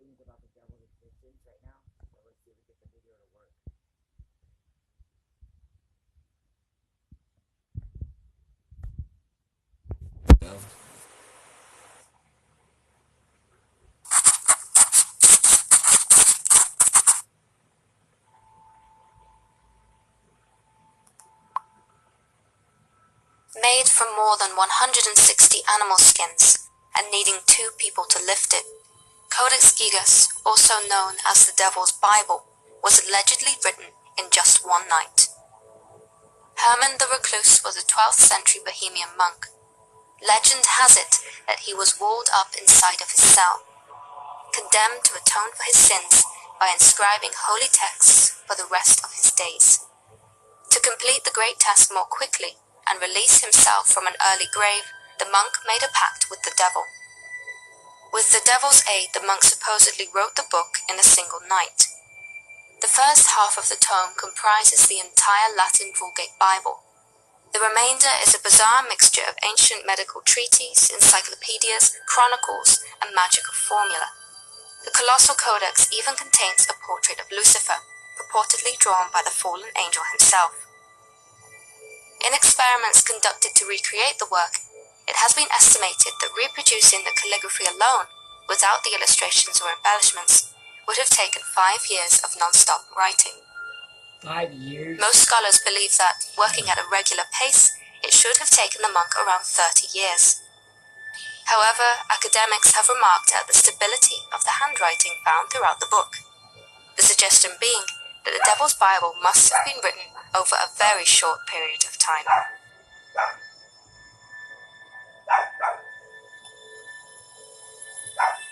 things about the devil's existence right now. So let's see if we get the video to work. Go. Made from more than 160 animal skins and needing two people to lift it, Codex Gigas, also known as the Devil's Bible, was allegedly written in just one night. Herman the Recluse was a 12th century Bohemian monk. Legend has it that he was walled up inside of his cell, condemned to atone for his sins by inscribing holy texts for the rest of his days. To complete the great task more quickly and release himself from an early grave, the monk made a pact with the devil. With the devil's aid, the monk supposedly wrote the book in a single night. The first half of the tome comprises the entire Latin Vulgate Bible. The remainder is a bizarre mixture of ancient medical treatises, encyclopedias, chronicles, and magical formula. The colossal codex even contains a portrait of Lucifer, purportedly drawn by the fallen angel himself. In experiments conducted to recreate the work, it has been estimated that reproducing the calligraphy alone, without the illustrations or embellishments, would have taken 5 years of non-stop writing. 5 years? Most scholars believe that, working at a regular pace, it should have taken the monk around 30 years. However, academics have remarked at the stability of the handwriting found throughout the book, the suggestion being that the Devil's Bible must have been written over a very short period of time.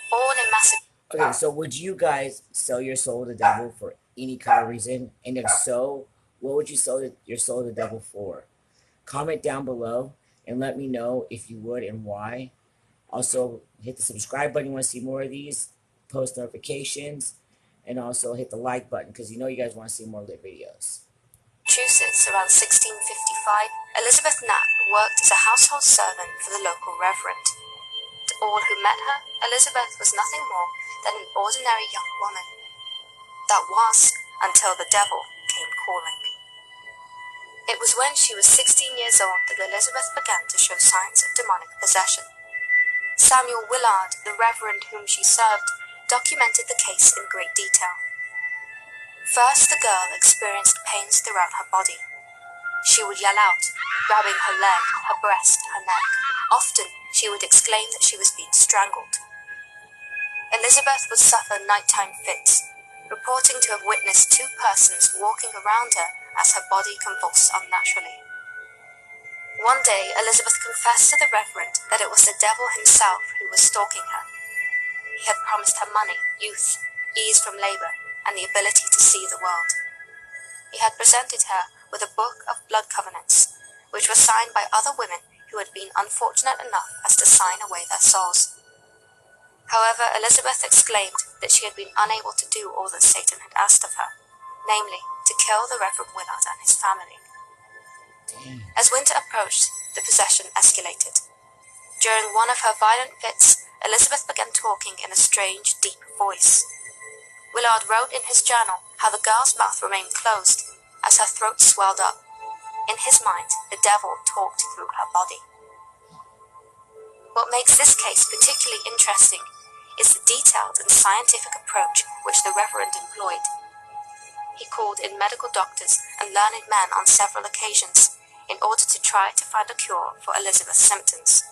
Born in Macedonia. Okay, so would you guys sell your soul to the devil for any kind of reason? And if so, what would you sell your soul to the devil for? Comment down below and let me know if you would and why. Also, hit the subscribe button if you want to see more of these, post notifications, and also hit the like button because you know you guys want to see more lit videos. Massachusetts around 1655, Elizabeth Knapp worked as a household servant for the local reverend. To all who met her, Elizabeth was nothing more than an ordinary young woman. That was, until the devil came calling. It was when she was 16 years old that Elizabeth began to show signs of demonic possession. Samuel Willard, the reverend whom she served, documented the case in great detail. First, the girl experienced pains throughout her body. She would yell out, grabbing her leg, her breast, her neck. Often, she would exclaim that she was being strangled. Elizabeth would suffer nighttime fits, reporting to have witnessed 2 persons walking around her as her body convulsed unnaturally. One day, Elizabeth confessed to the reverend that it was the devil himself who was stalking her. He had promised her money, youth, ease from labor, and the ability to see the world. He had presented her with a book of blood covenants, which was signed by other women who had been unfortunate enough as to sign away their souls. However, Elizabeth exclaimed that she had been unable to do all that Satan had asked of her, namely, to kill the Reverend Willard and his family. As winter approached, the possession escalated. During one of her violent fits, Elizabeth began talking in a strange, deep voice. Willard wrote in his journal how the girl's mouth remained closed as her throat swelled up. In his mind, the devil talked through her body. What makes this case particularly interesting is the detailed and scientific approach which the Reverend employed. He called in medical doctors and learned men on several occasions in order to try to find a cure for Elizabeth's symptoms.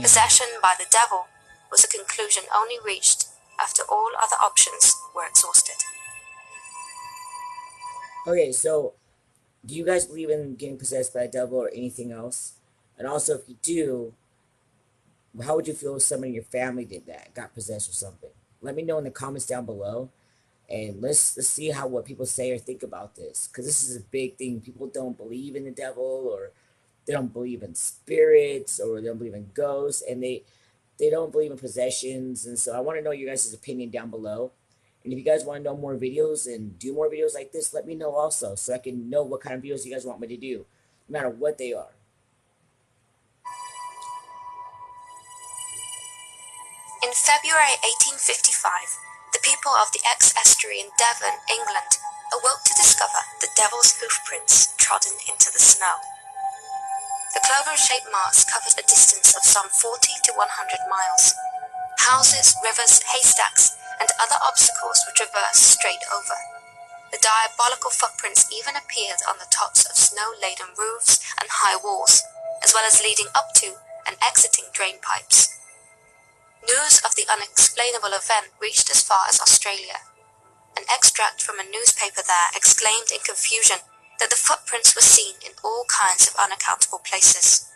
Possession by the devil was a conclusion only reached after all other options were exhausted. Okay, so do you guys believe in getting possessed by the devil or anything else? And also, if you do, how would you feel if somebody in your family did that, got possessed or something? Let me know in the comments down below, and let's see how what people say or think about this, because this is a big thing. People don't believe in the devil, or they don't believe in spirits, or they don't believe in ghosts, and they don't believe in possessions. And so I want to know your guys' opinion down below. And if you guys want to know more videos and do more videos like this, let me know also, so I can know what kind of videos you guys want me to do, no matter what they are. In February 1855, the people of the ex-estuary in Devon, England, awoke to discover the devil's hoofprints trodden into the snow. The clover-shaped marks covered a distance of some 40 to 100 miles. Houses, rivers, haystacks, and other obstacles were traversed straight over. The diabolical footprints even appeared on the tops of snow-laden roofs and high walls, as well as leading up to and exiting drain pipes. News of the unexplainable event reached as far as Australia. An extract from a newspaper there exclaimed in confusion that the footprints were seen in all kinds of unaccountable places.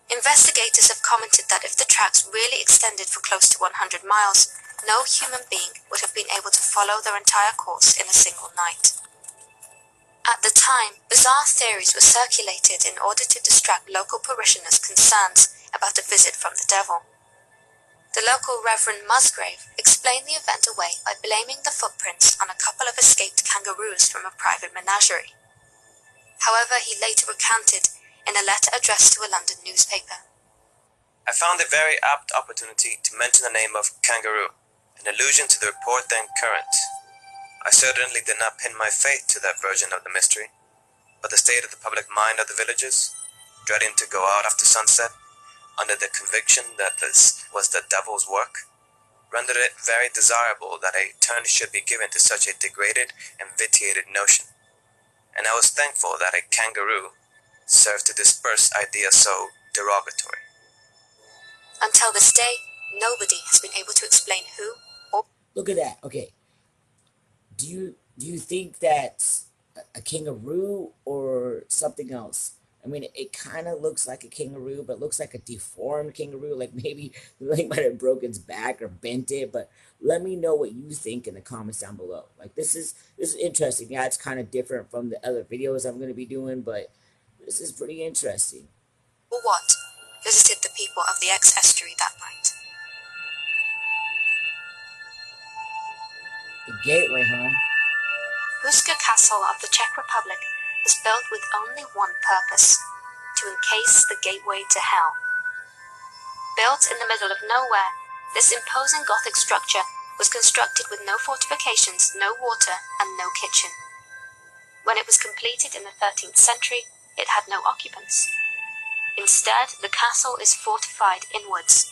Investigators have commented that if the tracks really extended for close to 100 miles, no human being would have been able to follow their entire course in a single night. At the time, bizarre theories were circulated in order to distract local parishioners' concerns about a visit from the devil. The local Reverend Musgrave explained the event away by blaming the footprints on a couple of escaped kangaroos from a private menagerie. However, he later recanted in a letter addressed to a London newspaper. I found a very apt opportunity to mention the name of kangaroo, in allusion to the report then current. I certainly did not pin my faith to that version of the mystery, but the state of the public mind of the villagers, dreading to go out after sunset, under the conviction that this was the devil's work, rendered it very desirable that a turn should be given to such a degraded and vitiated notion, and I was thankful that a kangaroo served to disperse ideas so derogatory. Until this day, nobody has been able to explain who or... Look at that. Okay. Do you think that's a kangaroo or something else? I mean, it kind of looks like a kangaroo, but looks like a deformed kangaroo. Like maybe the leg might have broken its back or bent it. But let me know what you think in the comments down below. Like this is interesting. Yeah, it's kind of different from the other videos I'm going to be doing, but this is pretty interesting. or what visited the people of the ex-estuary that night. The gateway, huh? Huska Castle of the Czech Republic was built with only one purpose: to encase the gateway to hell. Built in the middle of nowhere, this imposing Gothic structure was constructed with no fortifications, no water, and no kitchen. When it was completed in the 13th century, it had no occupants. Instead, the castle is fortified inwards,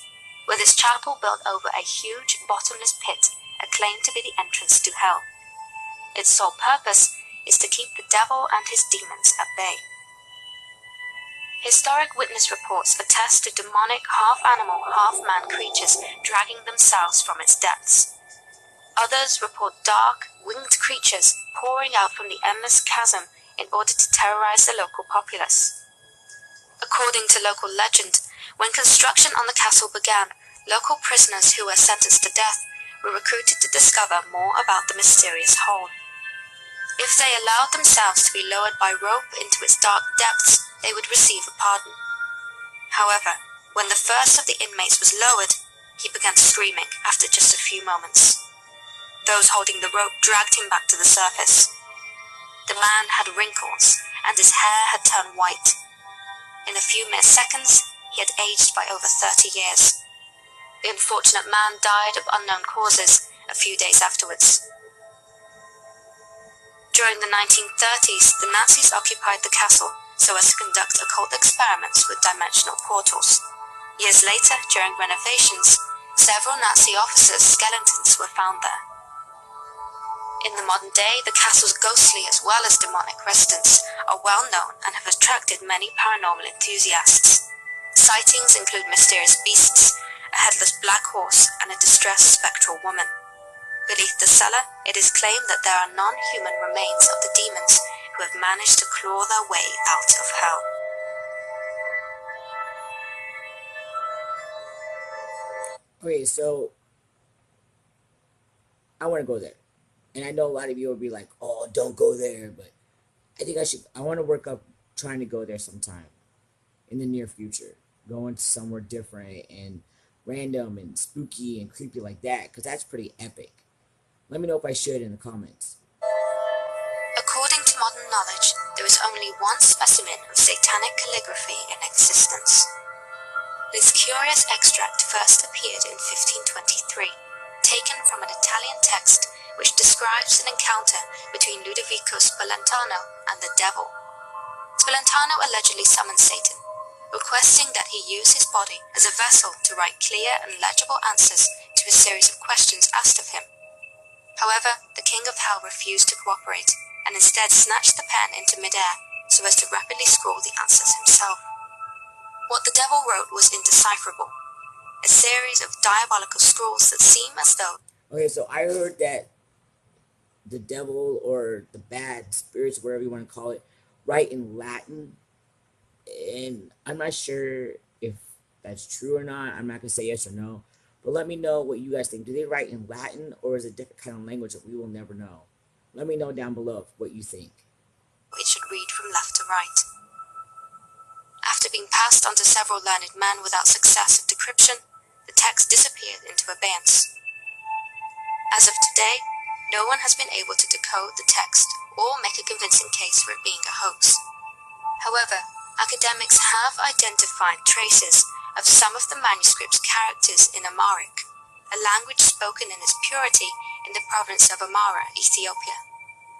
with its chapel built over a huge bottomless pit, acclaimed to be the entrance to hell. Its sole purpose is to keep the devil and his demons at bay. Historic witness reports attest to demonic half-animal, half-man creatures dragging themselves from its depths. Others report dark, winged creatures pouring out from the endless chasm in order to terrorize the local populace. According to local legend, when construction on the castle began, local prisoners who were sentenced to death were recruited to discover more about the mysterious hole. If they allowed themselves to be lowered by rope into its dark depths, they would receive a pardon. However, when the first of the inmates was lowered, he began screaming after just a few moments. Those holding the rope dragged him back to the surface. The man had wrinkles, and his hair had turned white. In a few mere seconds, he had aged by over 30 years. The unfortunate man died of unknown causes a few days afterwards. During the 1930s, the Nazis occupied the castle so as to conduct occult experiments with dimensional portals. Years later, during renovations, several Nazi officers' skeletons were found there. In the modern day, the castle's ghostly as well as demonic residents are well known and have attracted many paranormal enthusiasts. Sightings include mysterious beasts, a headless black horse, and a distressed spectral woman. Beneath the cellar, it is claimed that there are non-human remains of the demons who have managed to claw their way out of hell. Okay, so I want to go there. And I know a lot of you will be like, oh, don't go there. But I want to work up trying to go there sometime in the near future. Going to somewhere different and random and spooky and creepy like that. Because that's pretty epic. Let me know if I should in the comments. According to modern knowledge, there is only one specimen of satanic calligraphy in existence. This curious extract first appeared in 1523, taken from an Italian text which describes an encounter between Ludovico Spallanzani and the devil. Spallanzani allegedly summoned Satan, requesting that he use his body as a vessel to write clear and legible answers to a series of questions asked of him. However, the King of Hell refused to cooperate, and instead snatched the pen into midair so as to rapidly scrawl the answers himself. What the devil wrote was indecipherable, a series of diabolical scrawls that seem as though... Okay, so I heard that the devil or the bad spirits, whatever you want to call it, write in Latin, and I'm not sure if that's true or not. I'm not gonna say yes or no, but let me know what you guys think. Do they write in Latin, or is it a different kind of language that we will never know? Let me know down below what you think. It should read from left to right. After being passed on to several learned men without success of decryption, the text disappeared into abeyance. As of today, no one has been able to decode the text or make a convincing case for it being a hoax. However, academics have identified traces of some of the manuscript's characters in Amharic, a language spoken in its purity in the province of Amhara, Ethiopia.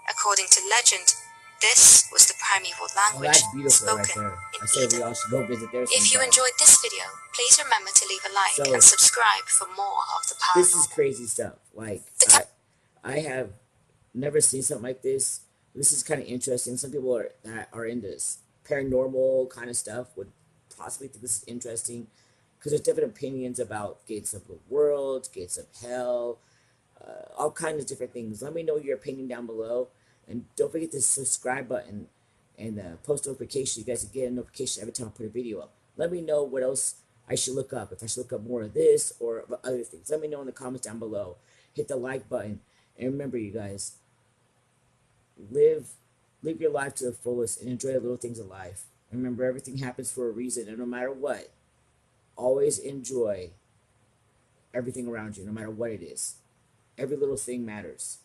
According to legend, this was the primeval Oh, language that's beautiful right spoken there. I in say we Eden. all should go visit there If you sometime. enjoyed this video, please remember to leave a like So, and subscribe for more of the this is paranormal. crazy stuff. Like, I have never seen something like this. This is kind of interesting. Some people that are into this paranormal kind of stuff would possibly think this is interesting, because there's different opinions about gates of the world, gates of hell, all kinds of different things. Let me know your opinion down below, and don't forget the subscribe button and post notification. You guys can get a notification every time I put a video up. Let me know what else I should look up, if I should look up more of this or other things. Let me know in the comments down below. Hit the like button, and remember, you guys, live your life to the fullest and enjoy the little things of life. Remember, everything happens for a reason, and no matter what, always enjoy everything around you, no matter what it is. Every little thing matters.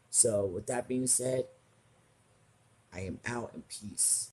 So with that being said, I am out, in peace.